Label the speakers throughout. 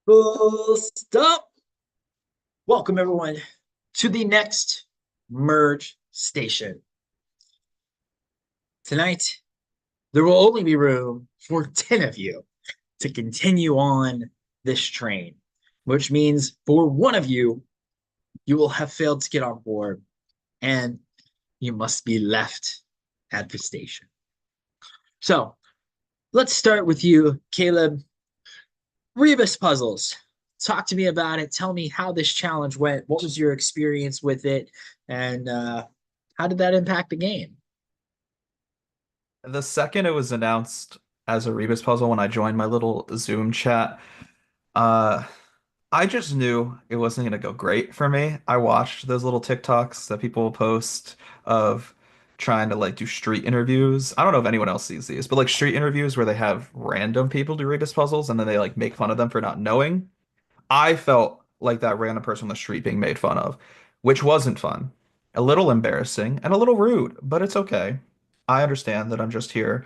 Speaker 1: Full stop. Welcome everyone to the next merge station. Tonight, there will only be room for 10 of you to continue on this train, which means for one of you, you will have failed to get on board and you must be left at the station. So let's start with you, Caleb. Rebus puzzles. Talk to me about it. Tell me how this challenge went. What was your experience with it? And how did that impact the game?
Speaker 2: The second it was announced as a Rebus puzzle when I joined my little Zoom chat, uh, I just knew it wasn't gonna go great for me. I watched those little TikToks that people post of trying to like do street interviews. I don't know if anyone else sees these, but like street interviews where they have random people do Rebus puzzles and then they like make fun of them for not knowing. I felt like that random person on the street being made fun of, which wasn't fun. A little embarrassing and a little rude, but it's okay. I understand that I'm just here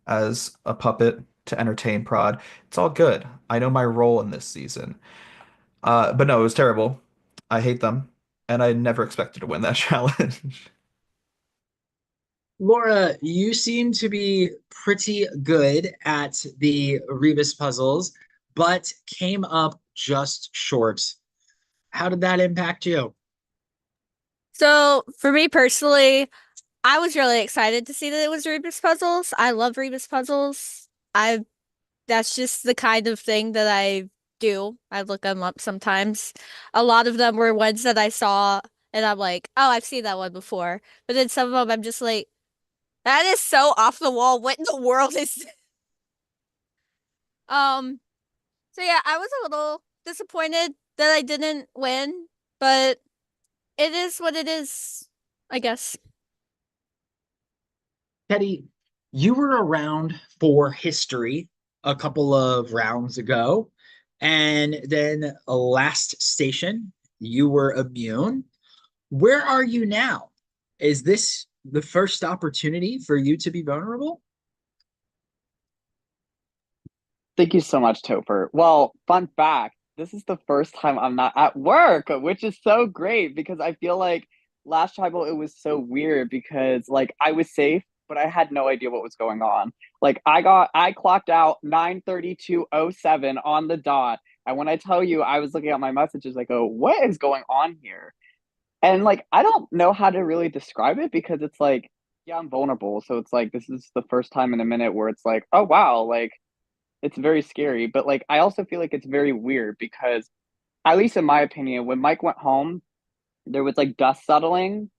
Speaker 2: as a puppet to entertain Prod. It's all good. I know my role in this season. But no, it was terrible. I hate them, and I never expected to win that challenge.
Speaker 1: Laura, you seem to be pretty good at the Rebus puzzles, but came up just short. How did that impact you?
Speaker 3: So for me personally, I was really excited to see that it was Rebus puzzles. I love Rebus puzzles. I That's just the kind of thing that I do. I look them up sometimes. A lot of them were ones that I saw and I'm like, oh, I've seen that one before. But then some of them I'm just like, that is so off the wall. What in the world is this? Um, so yeah, I was a little disappointed that I didn't win, but it is what it is, I guess.
Speaker 1: Teddy, you were around for history a couple of rounds ago, and then last station, you were immune. Where are you now? Is this the first opportunity for you to be vulnerable?
Speaker 4: Thank you so much, Topher. Well, fun fact, this is the first time I'm not at work, which is so great because I feel like last tribal it was so weird because like I was safe, but I had no idea what was going on. Like I clocked out 9:32:07 on the dot. And when I tell you I was looking at my messages, I go, what is going on here? And like I don't know how to really describe it because it's like, yeah, I'm vulnerable. So it's like this is the first time in a minute where it's like, oh wow, like it's very scary, but like I also feel like it's very weird because at least in my opinion, when Mike went home, there was like dust settling,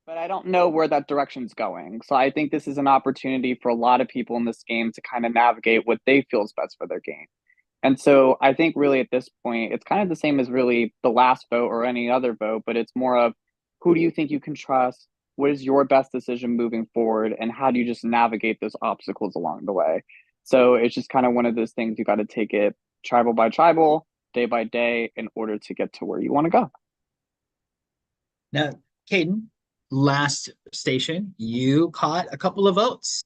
Speaker 4: but I don't know where that direction's going. So I think this is an opportunity for a lot of people in this game to kind of navigate what they feel is best for their game. And so I think really at this point, it's kind of the same as really the last vote or any other vote, but it's more of who do you think you can trust? What is your best decision moving forward? And how do you just navigate those obstacles along the way? So it's just kind of one of those things you got to take it tribal by tribal, day by day in order to get to where you want to go.
Speaker 1: Now, Caden, last station, you caught a couple of votes.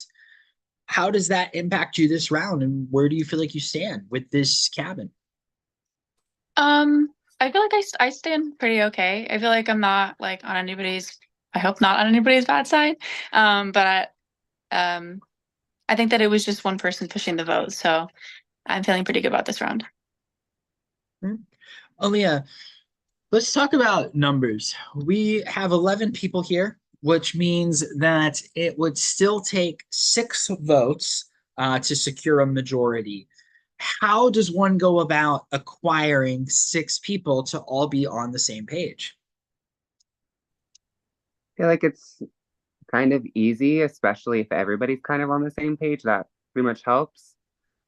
Speaker 1: How does that impact you this round, and where do you feel like you stand with this cabin?
Speaker 5: Um, I feel like I stand pretty okay. I feel like I'm not like on anybody's, I hope not on anybody's bad side. But I think that it was just one person pushing the vote, so I'm feeling pretty good about this round.
Speaker 1: Hmm. Aaliyah, let's talk about numbers. We have 11 people here, which means that it would still take 6 votes to secure a majority. How does one go about acquiring 6 people to all be on the same page?
Speaker 6: Feel like it's kind of easy, especially if everybody's kind of on the same page. That pretty much helps.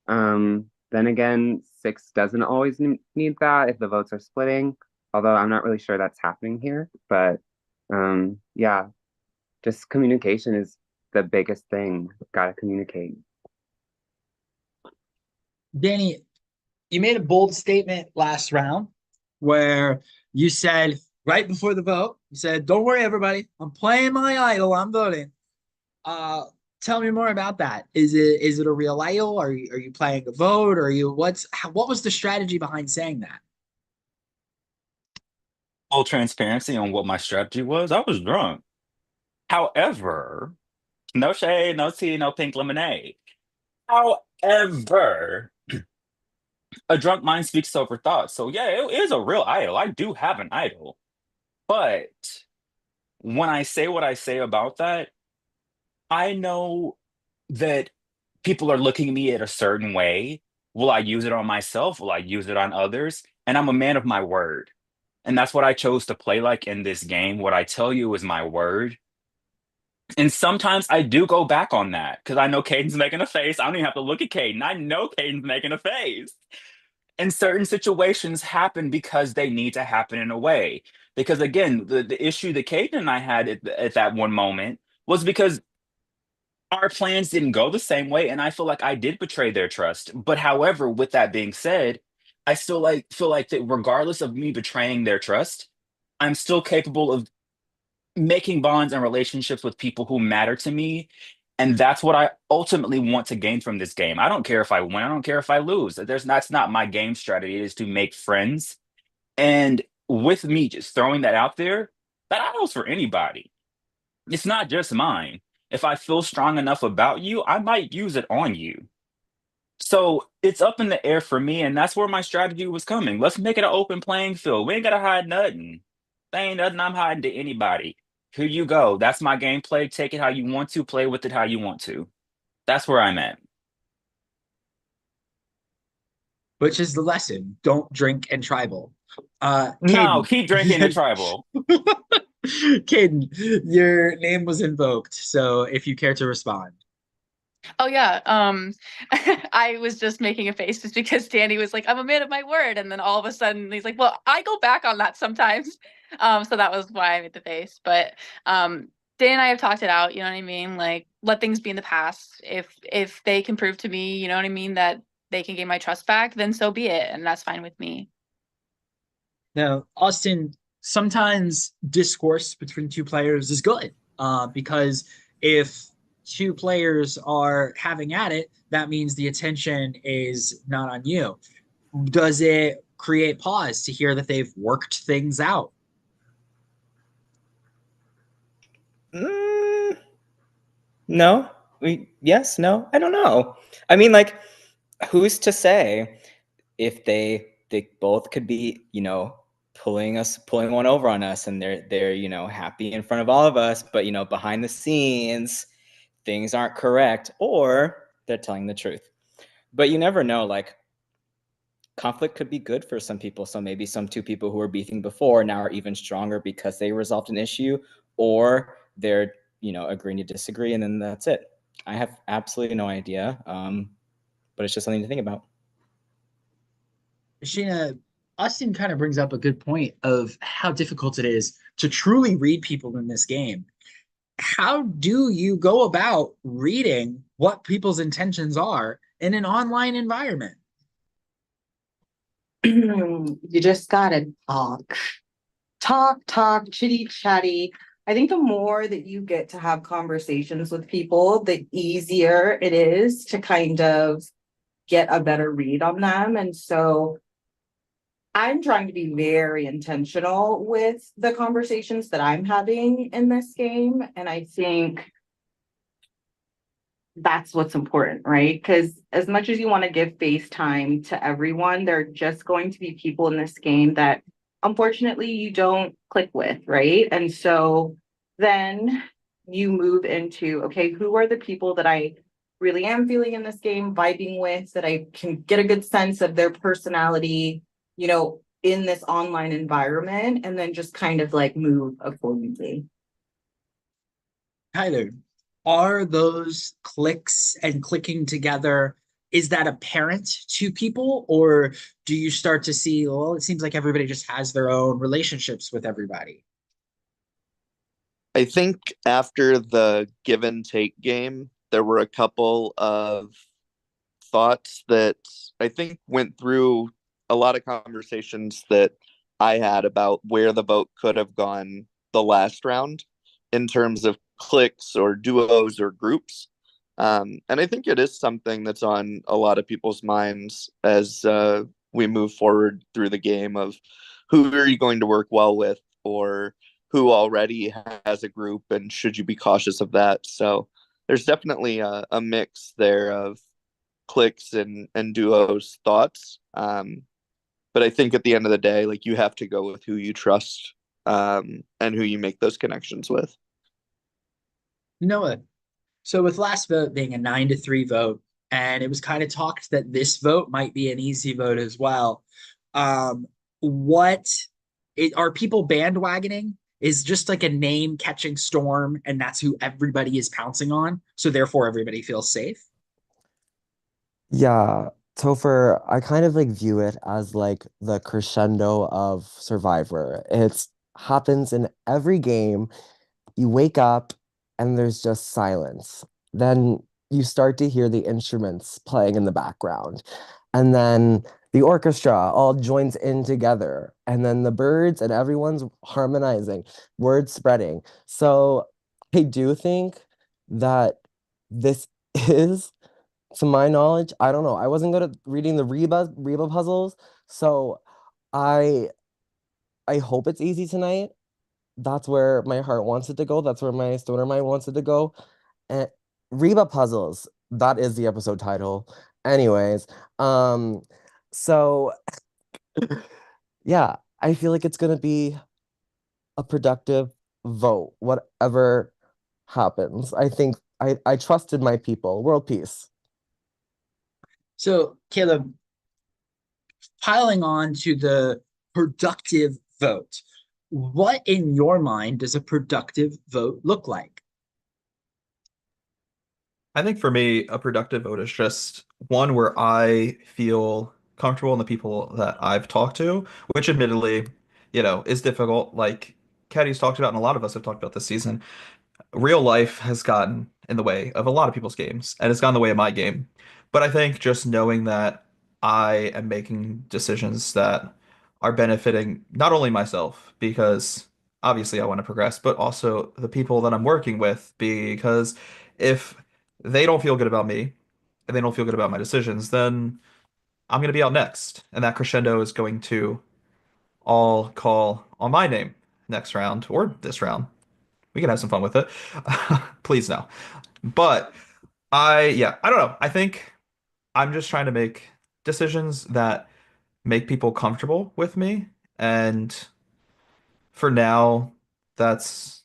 Speaker 6: Then again, six doesn't always need that if the votes are splitting, although I'm not really sure that's happening here. But yeah, just communication is the biggest thing. Gotta communicate.
Speaker 1: Danny, you made a bold statement last round where you said right before the vote, you said, "Don't worry, everybody. I'm playing my idol. I'm voting." Uh, Tell me more about that. Is it a real idol? Are you playing a vote? Or are you what was the strategy behind saying that?
Speaker 7: Full transparency on what my strategy was. I was drunk. However, no shade, no tea, no pink lemonade. However, a drunk mind speaks over thought. So yeah, it is a real idol. I do have an idol. But when I say what I say about that, I know that people are looking at me at a certain way. Will I use it on myself? Will I use it on others? And I'm a man of my word. And that's what I chose to play like in this game. What I tell you is my word. And sometimes I do go back on that because I know Caden's making a face. I don't even have to look at Caden. I know Caden's making a face. And certain situations happen because they need to happen in a way. Because again, the issue that Caden and I had at that one moment was because our plans didn't go the same way, and I feel like I did betray their trust. But however, with that being said, I still feel like that regardless of me betraying their trust, I'm still capable of making bonds and relationships with people who matter to me. And that's what I ultimately want to gain from this game. I don't care if I win, I don't care if I lose. That's not my game strategy. It is to make friends. And with me just throwing that out there, that goes for anybody. It's not just mine. If I feel strong enough about you, I might use it on you. So it's up in the air for me, and that's where my strategy was coming. Let's make it an open playing field. We ain't gotta hide nothing. There ain't nothing I'm hiding to anybody. Here you go. That's my gameplay. Take it how you want to, play with it how you want to. That's where I'm at.
Speaker 1: Which is the lesson. Don't drink and tribal.
Speaker 7: No,
Speaker 1: Caden.
Speaker 7: keep drinking the tribal.
Speaker 1: Caden, your name was invoked, so if you care to respond.
Speaker 5: Oh yeah. I was just making a face just because Danny was like, I'm a man of my word, and then all of a sudden he's like, well, I go back on that sometimes. So that was why I made the face. But Danny and I have talked it out, you know what I mean? Like, let things be in the past. If they can prove to me, you know what I mean, that they can gain my trust back, then so be it. And that's fine with me.
Speaker 1: Now, Austin, sometimes discourse between two players is good, because if two players are having at it, that means the attention is not on you. Does it create pause to hear that they've worked things out?
Speaker 8: No. Yes, no. I don't know. I mean, like, who's to say if they both could be, pulling one over on us, and they're happy in front of all of us, but behind the scenes things aren't correct, or they're telling the truth. But you never know. Like, conflict could be good for some people. So maybe some two people who were beefing before now are even stronger because they resolved an issue, or they're agreeing to disagree, and then that's it. I have absolutely no idea, but it's just something to think about.
Speaker 1: Sheena, Austin kind of brings up a good point of how difficult it is to truly read people in this game. How do you go about reading what people's intentions are in an online environment?
Speaker 9: You just gotta talk, chitty chatty. I think the more that you get to have conversations with people, the easier it is to kind of get a better read on them. And so I'm trying to be very intentional with the conversations that I'm having in this game. And I think that's what's important, right? Because as much as you want to give face time to everyone, there are just going to be people in this game that unfortunately you don't click with, right? And so then you move into, okay, who are the people that I really am feeling in this game, vibing with, that I can get a good sense of their personality, in this online environment, and then just kind of like move accordingly.
Speaker 1: Tyler, are those clicks and clicking together, is that apparent to people, or do you start to see, well, it seems like everybody just has their own relationships with everybody?
Speaker 10: I think after the give and take game, there were a couple of thoughts that I think went through a lot of conversations that I had about where the vote could have gone the last round in terms of cliques or duos or groups. And I think it is something that's on a lot of people's minds as we move forward through the game of who are you going to work well with, or who already has a group, and should you be cautious of that? So there's definitely a mix there of cliques and duos thoughts. But I think at the end of the day, like, you have to go with who you trust, and who you make those connections with.
Speaker 1: Noah, so with last vote being a 9-3 vote, and it was kind of talked that this vote might be an easy vote as well. What are people bandwagoning? Is just like a name catching storm, and that's who everybody is pouncing on, so therefore everybody feels safe?
Speaker 11: Yeah, Topher, I kind of like view it as like the crescendo of Survivor. It happens in every game. You wake up and there's just silence. Then you start to hear the instruments playing in the background. And then the orchestra all joins in together. And then the birds and everyone's harmonizing, word spreading. So I do think that this is, to my knowledge, I don't know. I wasn't good at reading the Reba puzzles, so I I hope it's easy tonight. That's where my heart wants it to go. That's where my stoner mind wants it to go. And Reba puzzles, that is the episode title. Anyways, so yeah, I feel like it's gonna be a productive vote, whatever happens. I think I trusted my people. World peace.
Speaker 1: So, Caleb, piling on to the productive vote, what in your mind does a productive vote look like?
Speaker 2: I think for me, a productive vote is just one where I feel comfortable in the people that I've talked to, which admittedly, is difficult. Like Caddy's talked about, and a lot of us have talked about this season. Real life has gotten in the way of a lot of people's games, and it's gotten in the way of my game. But I think just knowing that I am making decisions that are benefiting not only myself, because obviously I want to progress, but also the people that I'm working with, because if they don't feel good about me and they don't feel good about my decisions, then I'm going to be out next. And that crescendo is going to all call on my name next round or this round. We can have some fun with it. Please no. But yeah, I don't know. I think I'm just trying to make decisions that make people comfortable with me. And for now, that's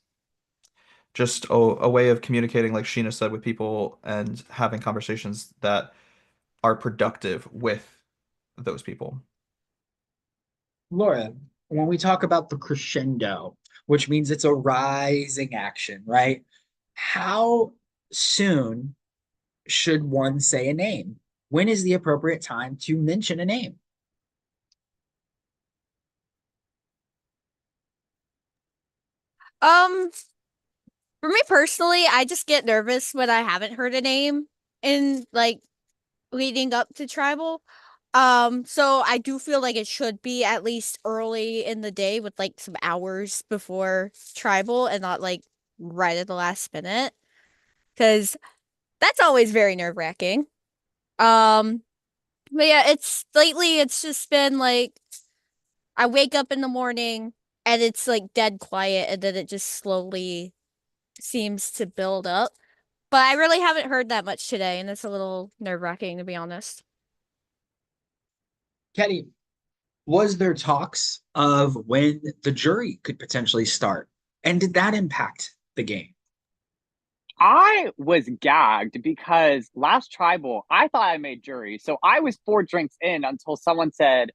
Speaker 2: just a way of communicating, like Sheena said, with people and having conversations that are productive with those people.
Speaker 1: Laura, when we talk about the crescendo, which means it's a rising action, right? How soon should one say a name? When is the appropriate time to mention a name?
Speaker 3: Um, for me personally, I just get nervous when I haven't heard a name in like leading up to tribal. So I do feel like it should be at least early in the day with like some hours before tribal and not like right at the last minute, because that's always very nerve-wracking. Um, but yeah, it's just been like I wake up in the morning and it's like dead quiet, and then it just slowly seems to build up. But I really haven't heard that much today, and it's a little nerve-wracking to be honest.
Speaker 1: Kenny, was there talks of when the jury could potentially start? And did that impact the game?
Speaker 4: I was gagged because last tribal, I thought I made jury. So I was 4 drinks in until someone said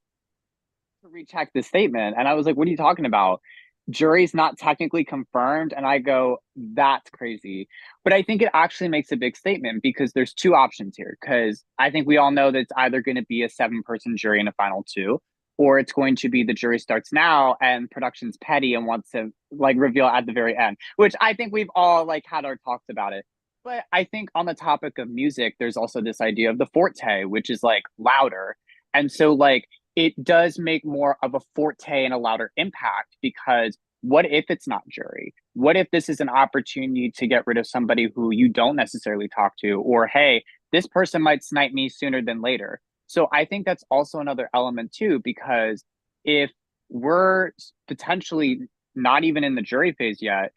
Speaker 4: to recheck the statement. And I was like, what are you talking about? Jury's not technically confirmed. And I go, that's crazy. But I think it actually makes a big statement because there's 2 options here. Because I think we all know that it's either going to be a 7-person jury in a final 2, or it's going to be the jury starts now and production's petty and wants to like reveal at the very end, which I think we've all like had our talks about it. But I think on the topic of music, there's also this idea of the forte, which is like louder. And so like it does make more of a forte and a louder impact because
Speaker 12: what if it's not jury? What if this is an opportunity to get rid of somebody who you don't necessarily talk to? Or, hey, this person might snipe me sooner than later. So I think that's also another element too, because if we're potentially not even in the jury phase yet,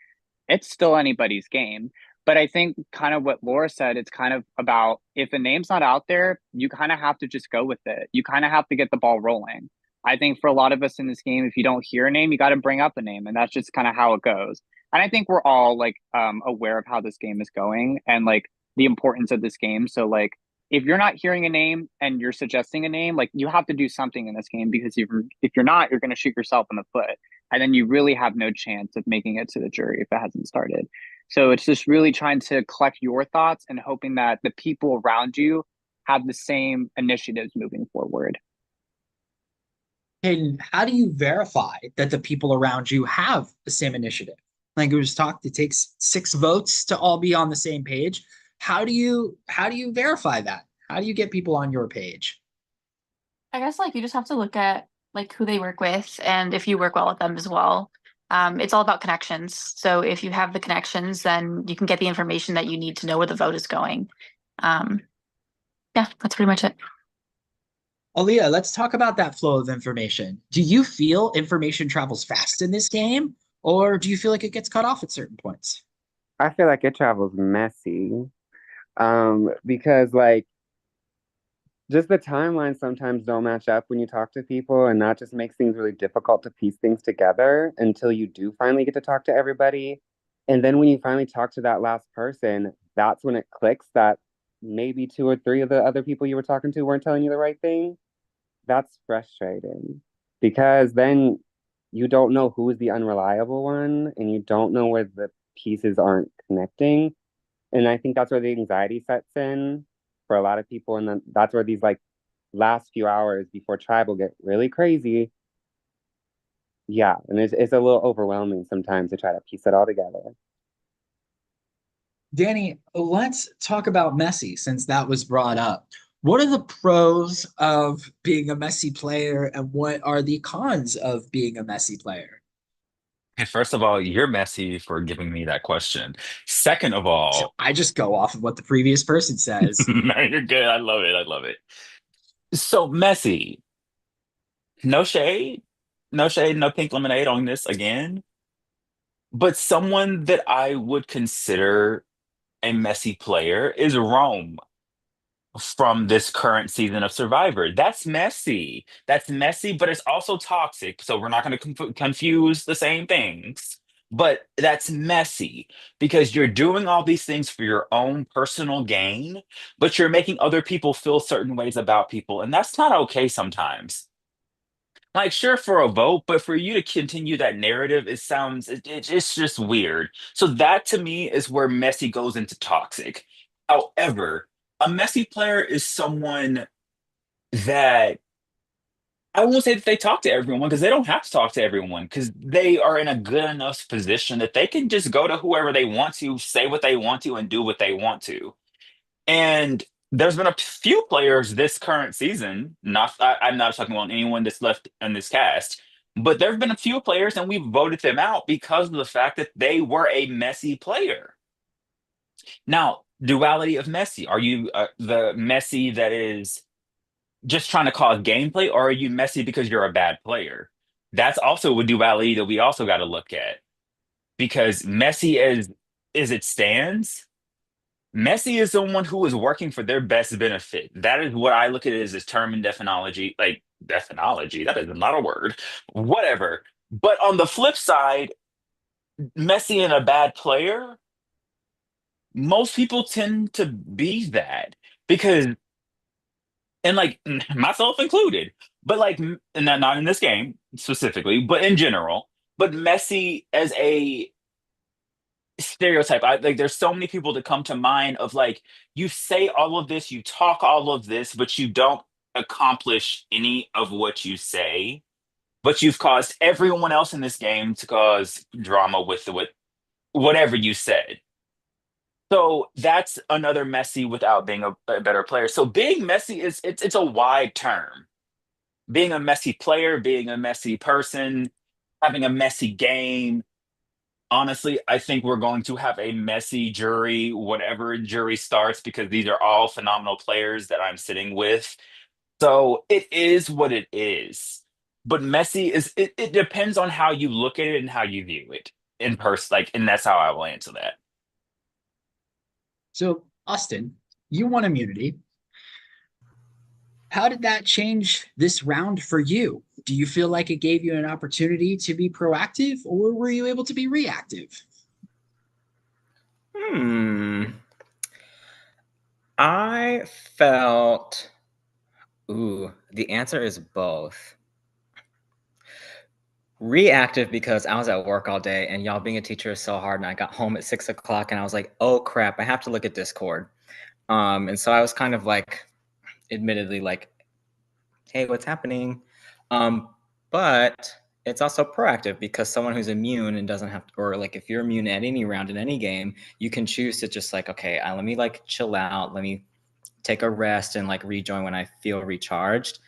Speaker 12: it's still anybody's game. But I think kind of what Laura said, it's kind of about if a name's not out there, you kind of have to just go with it. You kind of have to get the ball rolling. I think for a lot of us in this game, if you don't hear a name, you got to bring up a name, and that's just kind of how it goes. And I think we're all like aware of how this game is going and like the importance of this game. So like if you're not hearing a name and you're suggesting a name, like you have to do something in this game, because if you're not, you're going to shoot yourself in the foot, and then you really have no chance of making it to the jury if it hasn't started. So it's just really trying to collect your thoughts and hoping that the people around you have the same initiatives moving forward.
Speaker 1: And how do you verify that the people around you have the same initiative? Like it was talked, it takes 6 votes to all be on the same page. How do you verify that? How do you get people on your page?
Speaker 5: I guess like you just have to look at like who they work with and if you work well with them as well. It's all about connections. So if you have the connections, then you can get the information that you need to know where the vote is going. Yeah, that's pretty much it.
Speaker 1: Aaliyah, let's talk about that flow of information. Do you feel information travels fast in this game, or do you feel like it gets cut off at certain points?
Speaker 6: I feel like it travels messy. Because like just the timelines sometimes don't match up when you talk to people, and that just makes things really difficult to piece things together until you do finally get to talk to everybody. And then when you finally talk to that last person, that's when it clicks that maybe 2 or 3 of the other people you were talking to weren't telling you the right thing. That's frustrating because then you don't know who's the unreliable one and you don't know where the pieces aren't connecting. And I think that's where the anxiety sets in for a lot of people. And then that's where these like last few hours before tribal get really crazy. Yeah. And it's a little overwhelming sometimes to try to piece it all together.
Speaker 1: Danny, let's talk about Messi since that was brought up. What are the pros of being a Messi player and what are the cons of being a Messi player?
Speaker 7: Okay, first of all, you're messy for giving me that question. Second of
Speaker 1: So
Speaker 7: all,
Speaker 1: I just go off of what the previous person says.
Speaker 7: no, you're good. I love it. I love it. So messy. No shade. No shade, no pink lemonade on this again. But someone that I would consider a messy player is Rome from this current season of Survivor. That's messy. That's messy, but it's also toxic. So we're not going to confuse the same things. But that's messy because you're doing all these things for your own personal gain, but you're making other people feel certain ways about people. And that's not okay sometimes. Like, sure, for a vote, but for you to continue that narrative, it's just weird. So that to me is where messy goes into toxic. However, a messy player is someone that I won't say that they talk to everyone because they don't have to talk to everyone because they are in a good enough position that they can just go to whoever they want to, say what they want to, and do what they want to. And there's been a few players this current season, I'm not talking about anyone that's left in this cast, but there have been a few players and we voted them out because of the fact that they were a messy player. Now, duality of messy. Are you the messy that is just trying to cause gameplay, or are you messy because you're a bad player? That's also a duality that we also got to look at because messy as it stands, Messi is someone who is working for their best benefit. That is what I look at it as term and definology. Like definology, that is not a word. Whatever. But on the flip side, Messi and a bad player, most people tend to be that because, and like myself included, but like, and not in this game specifically, but in general. But Messi as a stereotype. Like there's so many people that come to mind of like you say all of this, you talk all of this, but you don't accomplish any of what you say. But you've caused everyone else in this game to cause drama with whatever you said. So that's another messy without being a better player. So being messy it's a wide term. Being a messy player, being a messy person, having a messy game. Honestly, I think we're going to have a messy jury, whatever jury starts, because these are all phenomenal players that I'm sitting with. So it is what it is. But messy is it depends on how you look at it and how you view it in person. Like, and that's how I will answer that.
Speaker 1: So, Austin, you won immunity. How did that change this round for you? Do you feel like it gave you an opportunity to be proactive, or were you able to be reactive?
Speaker 8: I felt, the answer is both. Reactive because I was at work all day and y'all being a teacher is so hard, and I got home at 6 o'clock and I was like, oh crap, I have to look at Discord. And so I was kind of like, admittedly, like, hey, what's happening? But it's also proactive because someone who's immune and doesn't have to, or like if you're immune at any round in any game, you can choose to just like, okay, let me like chill out, let me take a rest and like rejoin when I feel recharged.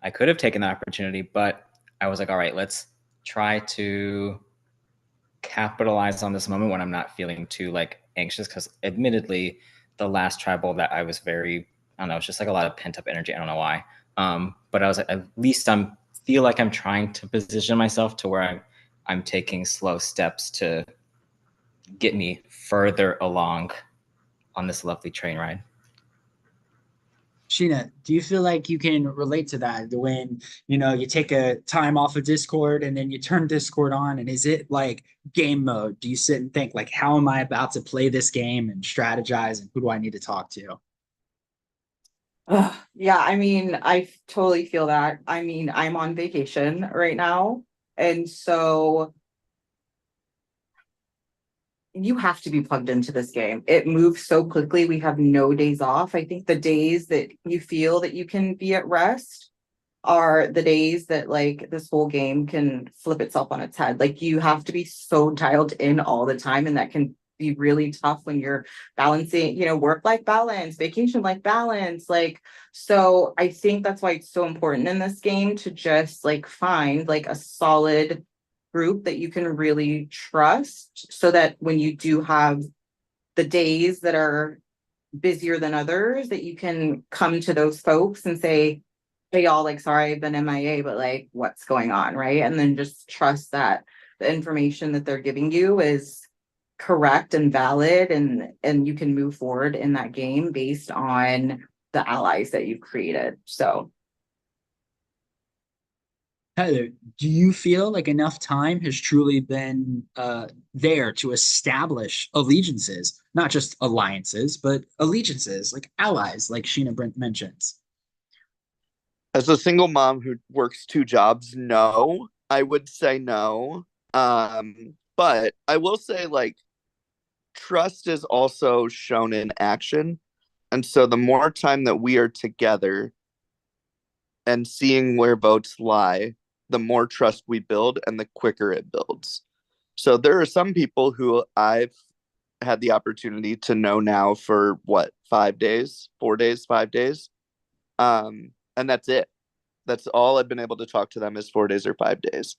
Speaker 8: I could have taken that opportunity, but I was like, all right, let's try to capitalize on this moment when I'm not feeling too like anxious, because admittedly the last tribal that I was very, I don't know, it's just like a lot of pent up energy. I don't know why. But I was like, at least feel like I'm trying to position myself to where I'm taking slow steps to get me further along on this lovely train ride.
Speaker 1: Sheena, do you feel like you can relate to that when, you take a time off of Discord and then you turn Discord on, and is it like game mode? Do you sit and think like, how am I about to play this game and strategize, and who do I need to talk to?
Speaker 9: Yeah, I mean, I totally feel that. I mean, I'm on vacation right now, and so you have to be plugged into this game. It moves so quickly. We have no days off. I think the days that you feel that you can be at rest are the days that like this whole game can flip itself on its head. Like you have to be so dialed in all the time, and that can be really tough when you're balancing, work-life balance, vacation-life balance. Like, so I think that's why it's so important in this game to just like find like a solid group that you can really trust, so that when you do have the days that are busier than others, that you can come to those folks and say, hey y'all, like, sorry I've been MIA, but like what's going on, right? And then just trust that the information that they're giving you is correct and valid, and you can move forward in that game based on the allies that you've created. So
Speaker 1: Heather, do you feel like enough time has truly been there to establish allegiances, not just alliances, but allegiances, like allies, like Sheena Brent mentions?
Speaker 10: As a single mom who works 2 jobs, no, I would say no. But I will say, like, trust is also shown in action. And so the more time that we are together and seeing where votes lie, the more trust we build and the quicker it builds. So there are some people who I've had the opportunity to know now for 5 days, 4 days, 5 days. And that's it. That's all I've been able to talk to them is 4 days or 5 days.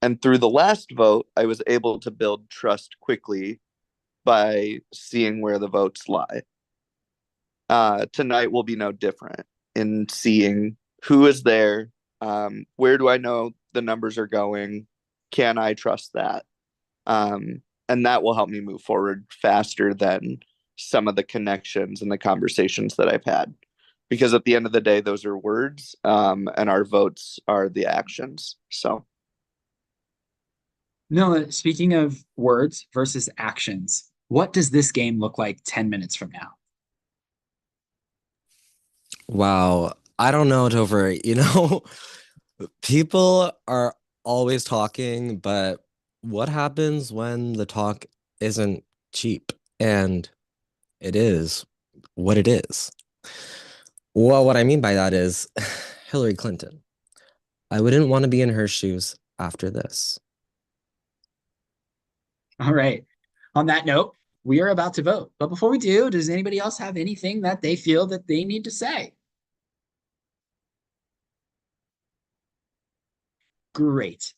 Speaker 10: And through the last vote, I was able to build trust quickly by seeing where the votes lie. Tonight will be no different in seeing who is there. Where do I know the numbers are going? Can I trust that? And that will help me move forward faster than some of the connections and the conversations that I've had. Because at the end of the day, those are words, and our votes are the actions. So,
Speaker 1: No, speaking of words versus actions, what does this game look like 10 minutes from now?
Speaker 11: Wow, I don't know, Topher. People are always talking, but what happens when the talk isn't cheap? And it is what it is. Well, what I mean by that is Hillary Clinton. I wouldn't want to be in her shoes after this.
Speaker 1: All right. On that note, we are about to vote. But before we do, does anybody else have anything that they feel that they need to say? Great.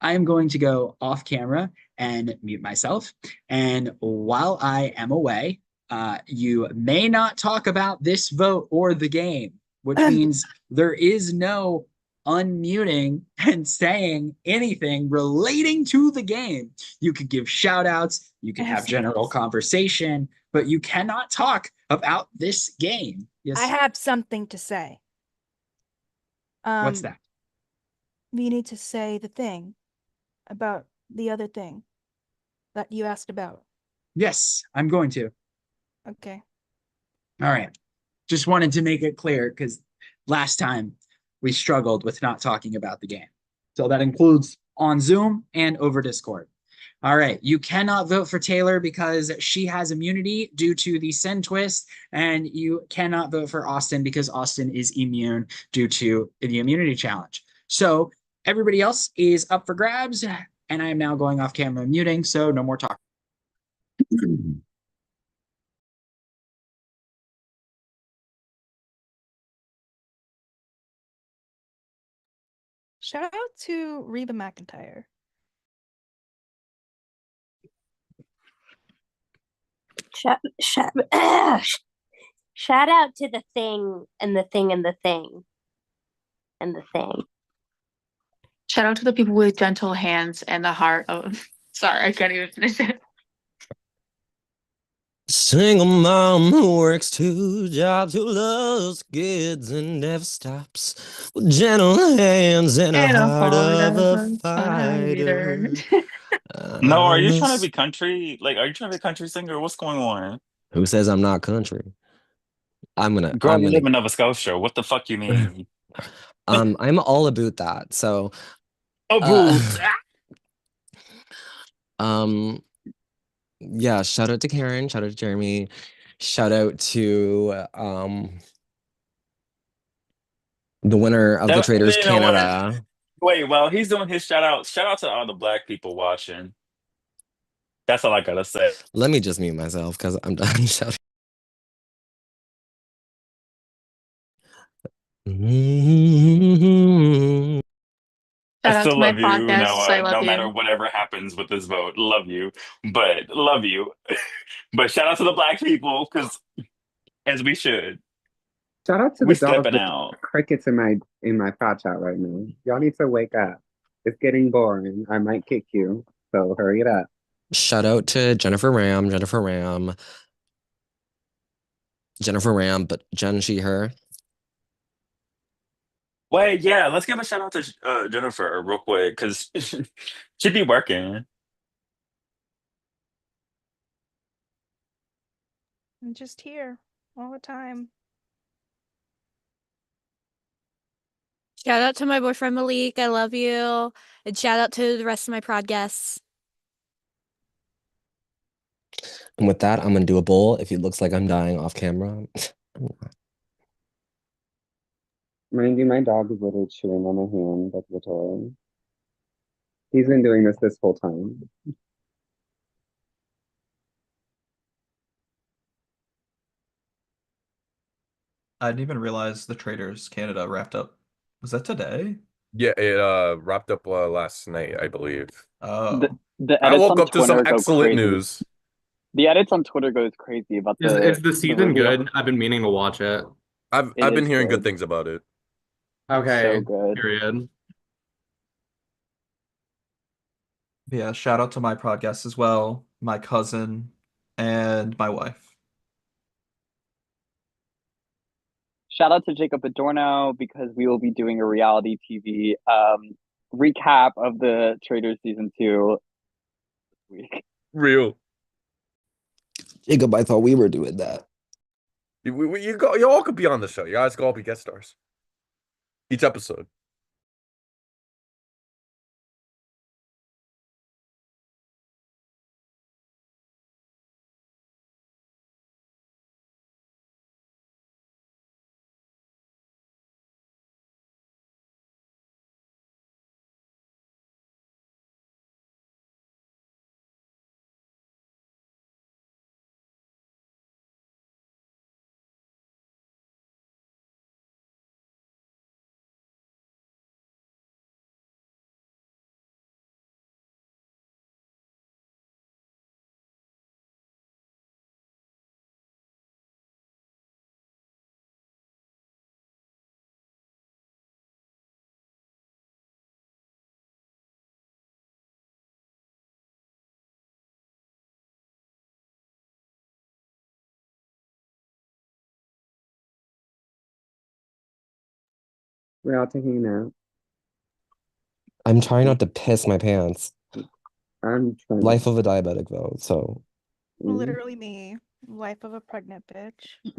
Speaker 1: I am going to go off camera and mute myself. And while I am away, you may not talk about this vote or the game, which means there is no unmuting and saying anything relating to the game. You could give shout outs, you can have general conversation, but you cannot talk about this game. Yes.
Speaker 13: I have something to say.
Speaker 1: What's that?
Speaker 13: We need to say the thing about the other thing that you asked about.
Speaker 1: Yes, I'm going to.
Speaker 13: Okay.
Speaker 1: All right. Just wanted to make it clear because last time we struggled with not talking about the game. So that includes on Zoom and over Discord. All right. You cannot vote for Taylor because she has immunity due to the Send Twist, and you cannot vote for Austin because Austin is immune due to the immunity challenge. So everybody else is up for grabs, and I am now going off camera and muting, so no more talk.
Speaker 13: Shout out to Reba McEntire.
Speaker 14: Shout out to the thing and the thing and the thing and the thing.
Speaker 5: Shout out to the people with gentle hands and the heart of. Sorry, I can't even finish it.
Speaker 11: Single mom who works 2 jobs, who loves kids and never stops, with gentle hands and a heart of a fighter.
Speaker 7: No, are you trying to be country? Like, are you trying to be a country singer? What's going on?
Speaker 11: Who says I'm not country?
Speaker 7: Girl, you live in Nova Scotia. What the fuck you mean?
Speaker 11: I'm all about that. So yeah, shout out to Karen, shout out to Jeremy, shout out to the winner of the Traders Canada.
Speaker 7: Wait, well, he's doing his shout out. Shout out to all the black people watching. That's all I gotta say.
Speaker 11: Let me just mute myself because I'm done shouting.
Speaker 7: I still
Speaker 5: my
Speaker 7: love you,
Speaker 5: podcast, I
Speaker 7: Noah.
Speaker 5: love
Speaker 7: No
Speaker 5: you.
Speaker 7: matter whatever happens with this vote, love you. But love you. But shout out to the black people, because as we should.
Speaker 6: Shout out to
Speaker 7: We
Speaker 6: the dogs
Speaker 7: stepping
Speaker 6: with
Speaker 7: out.
Speaker 6: crickets in my chat right now. Y'all need to wake up. It's getting boring. I might kick you, so hurry it up.
Speaker 11: Shout out to Jennifer Ram, but Jen, she, her.
Speaker 7: Wait, yeah, let's give a shout out to Jennifer real quick, because she'd be working.
Speaker 13: I'm just here all the time.
Speaker 3: Shout out to my boyfriend Malik. I love you. And shout out to the rest of my prod guests.
Speaker 11: And with that, I'm gonna do a bowl if it looks like I'm dying off camera.
Speaker 6: Mind you, my dog is literally chewing on my hand. That's the toy. He's been doing this whole time.
Speaker 2: I didn't even realize the Traders Canada wrapped up. Was that today?
Speaker 15: Yeah, it wrapped up last night, I believe.
Speaker 2: Oh.
Speaker 12: The
Speaker 15: I
Speaker 12: edits
Speaker 15: woke
Speaker 12: on
Speaker 15: up to some
Speaker 12: Twitter go
Speaker 15: excellent
Speaker 12: crazy.
Speaker 15: news.
Speaker 12: The edits on Twitter goes crazy about
Speaker 16: Is the season
Speaker 12: reveal.
Speaker 16: good? I've been meaning to watch it.
Speaker 15: I've
Speaker 12: It
Speaker 15: been
Speaker 12: is
Speaker 15: hearing
Speaker 12: good.
Speaker 15: good things about it.
Speaker 16: Okay.
Speaker 12: So good.
Speaker 16: Period.
Speaker 2: Yeah, shout out to my podcast as well, my cousin, and my wife.
Speaker 12: Shout out to Jacob Adorno because we will be doing a reality TV recap of the Traders season 2 this week.
Speaker 15: Real.
Speaker 11: Jacob, I thought we were doing that.
Speaker 15: You all could be on the show. You guys could all be guest stars. Each episode.
Speaker 6: We're all taking a nap.
Speaker 11: I'm trying not to piss my pants.
Speaker 6: I'm trying.
Speaker 11: Life of a diabetic though, so
Speaker 13: Literally me. Life of a pregnant bitch.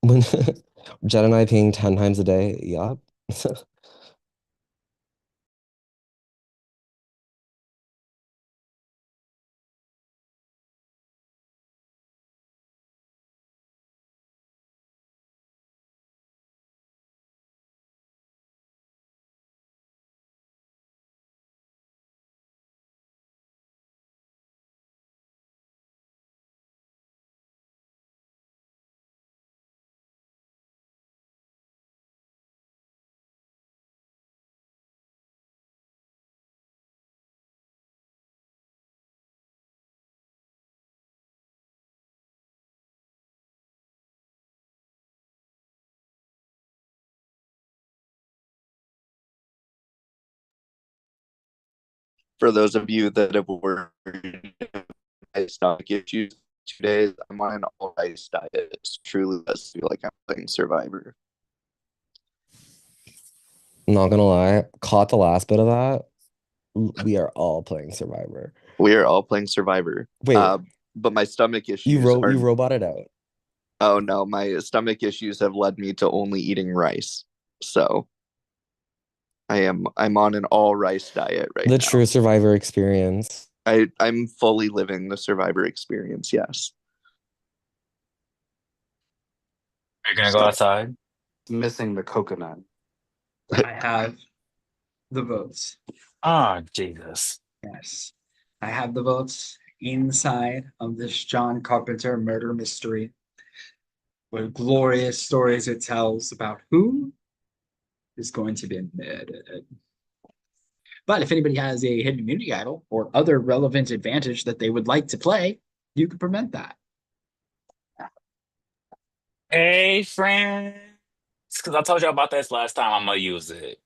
Speaker 11: when Jen and I peeing 10 times a day, yup.
Speaker 10: For those of you that have worried my stomach issues 2 days, I'm on an all rice diet. It truly does feel like I'm playing Survivor.
Speaker 11: Not gonna lie, caught the last bit of that. We are all playing Survivor.
Speaker 10: We are all playing Survivor.
Speaker 11: Wait,
Speaker 10: but my stomach issues
Speaker 11: you
Speaker 10: are.
Speaker 11: roboted out.
Speaker 10: Oh no, my stomach issues have led me to only eating rice. So I'm on an all rice diet right
Speaker 11: The
Speaker 10: now.
Speaker 11: true Survivor experience.
Speaker 10: I'm fully living the Survivor experience, yes.
Speaker 7: Are you gonna go outside?
Speaker 16: Missing the coconut.
Speaker 1: I have the votes.
Speaker 7: Oh, Jesus.
Speaker 1: Yes. I have the votes inside of this John Carpenter murder mystery. What glorious stories it tells about who is going to be murdered. But if anybody has a hidden immunity idol or other relevant advantage that they would like to play, you can prevent that.
Speaker 7: Hey, friends. Because I told you about this last time, I'm gonna use it.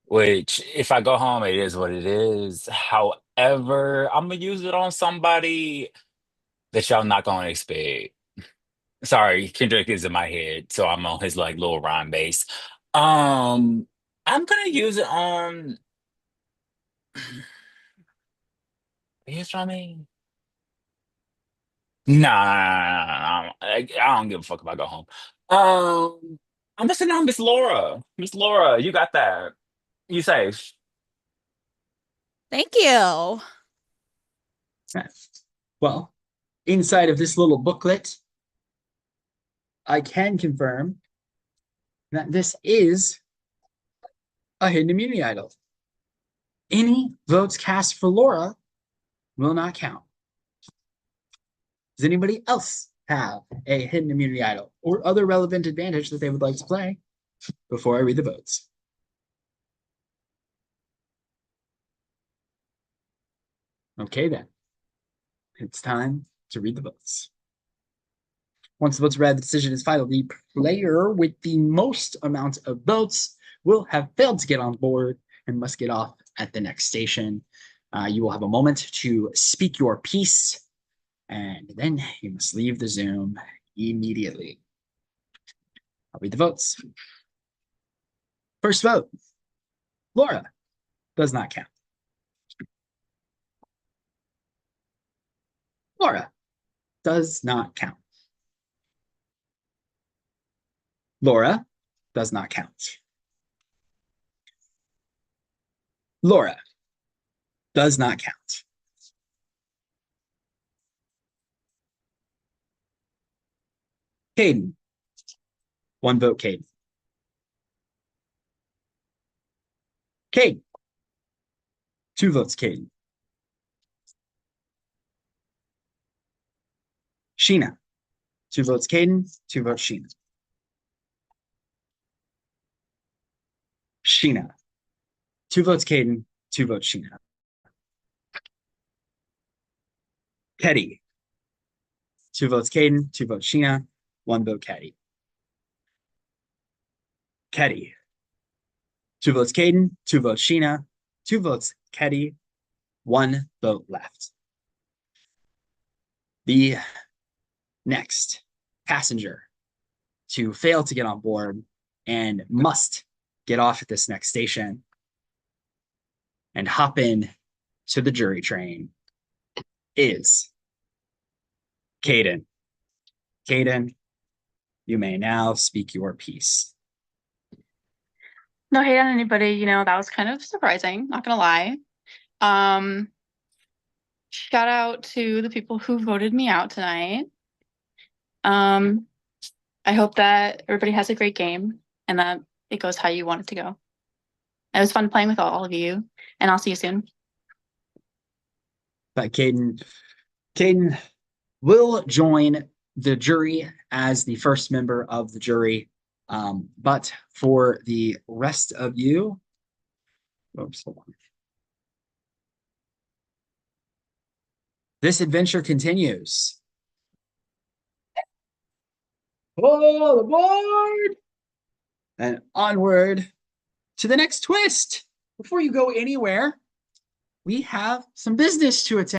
Speaker 7: Which, if I go home, it is what it is. However, I'm gonna use it on somebody that y'all not gonna expect. Sorry, Kendrick is in my head, so I'm on his like little rhyme base. I'm gonna use it on. Here's what I mean. Nah, I don't give a fuck if I go home. I'm gonna send on Miss Laura. Miss Laura, you got that. You safe.
Speaker 3: Thank you.
Speaker 1: Well, inside of this little booklet, I can confirm that this is a hidden immunity idol. Any votes cast for Laura will not count. Does anybody else have a hidden immunity idol or other relevant advantage that they would like to play before I read the votes? Okay, then. It's time to read the votes. Once the votes are read, the decision is final. The player with the most amount of votes will have failed to get on board and must get off at the next station. You will have a moment to speak your piece, and then you must leave the Zoom immediately. I'll read the votes. First vote, Laura, does not count. Laura does not count. Laura does not count. Laura does not count. Caden, one vote, Caden. Caden, two votes, Caden. Sheena, two votes, Caden, two votes, Sheena. Sheena, two votes, Caden, two votes, Sheena. Ketty, two votes, Caden, two votes, Sheena, one vote, Ketty. Ketty, two votes, Caden, two votes, Sheena, two votes, Ketty, one vote left. The next passenger to fail to get on board and must get off at this next station and hop in to the jury train is Caden. Caden, you may now speak your piece.
Speaker 5: No hate on anybody, you know, that was kind of surprising, not gonna lie. Shout out to the people who voted me out tonight. I hope that everybody has a great game and that it goes how you want it to go. It was fun playing with all of you, and I'll see you soon.
Speaker 1: But Caden will join the jury as the first member of the jury. But for the rest of you, oops, hold on. This adventure continues. All aboard and onward to the next twist. Before you go anywhere, we have some business to attend.